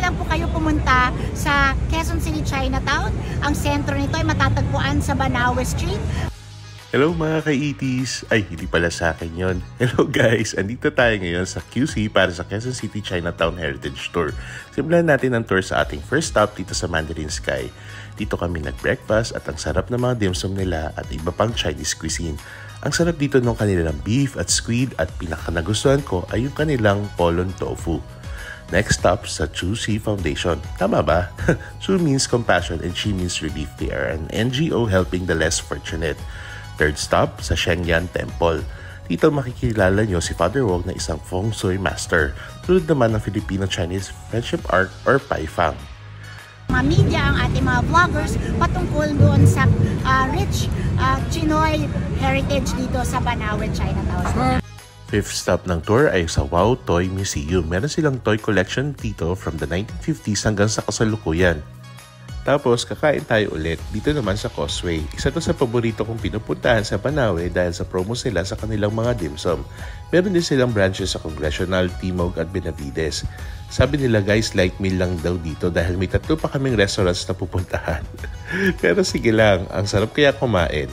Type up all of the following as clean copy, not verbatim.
na lang po kayo pumunta sa Quezon City, Chinatown. Ang sentro nito ay matatagpuan sa Banawe Street. Hello mga ka-ETs! Ay, hindi pala sa akin yon. Hello guys! Andito tayo ngayon sa QC para sa Quezon City Chinatown Heritage Tour. Simulan natin ang tour sa ating first stop dito sa Mandarin Sky. Dito kami nag-breakfast at ang sarap ng mga dim sum nila at iba pang Chinese cuisine. Ang sarap dito ng kanilang beef at squid at pinakanagustuhan ko ay yung kanilang polong tofu. Next stop sa Chu Xi Foundation. Tama ba? Chu means compassion and Xi means relief. They are an NGO helping the less fortunate. Third stop sa Shengyan Temple. Dito makikilala nyo si Father Wong na isang feng shui master. Tulad naman ng Filipino-Chinese Friendship Art or Pai Fang. Mga media, ang ating mga vloggers patungkol doon sa rich Chinoy heritage dito sa Banawe, Chinatown. Fifth stop ng tour ay sa Wow Toy Museum. Meron silang toy collection dito from the 1950s hanggang sa kasalukuyan. Tapos, kakain tayo ulit dito naman sa Causeway. Isa to sa paborito kong pinupuntahan sa Banawe dahil sa promos nila sa kanilang mga dim sum. Meron din silang branches sa Congressional, Timog at Benavides. Sabi nila guys, light meal lang daw dito dahil may 3 pa kaming restaurants na pupuntahan. Pero sige lang, ang sarap kaya kumain.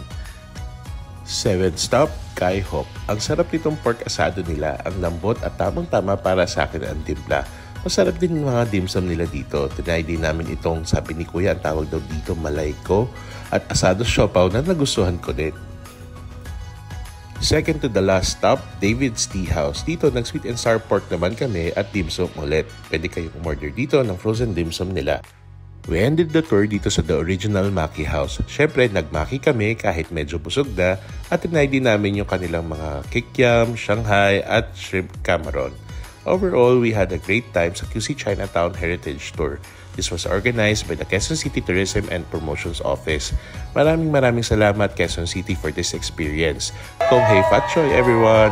7th stop, Kai Hop. Ang sarap nitong pork asado nila, ang lambot at tamang-tama para sa akin ang timpla. Masarap din mga dim sum nila dito. Tinay din namin itong, sabi ni Kuya, ang tawag daw dito malayko at asado siopaw na nagustuhan ko din. Second to the last stop, David's Tea House. Dito nag-sweet and sour pork naman kami at dim sum ulit. Pwede kayong umorder dito ng frozen dim sum nila. We ended the tour dito sa The Original Maki House. Syempre, nagmaki kami kahit medyo busog na at tinay din namin yung kanilang mga kikiam, Shanghai at shrimp Cameron. Overall, we had a great time sa QC Chinatown Heritage Tour. This was organized by the Quezon City Tourism and Promotions Office. Maraming salamat Quezon City for this experience. Kong hei fat choy everyone!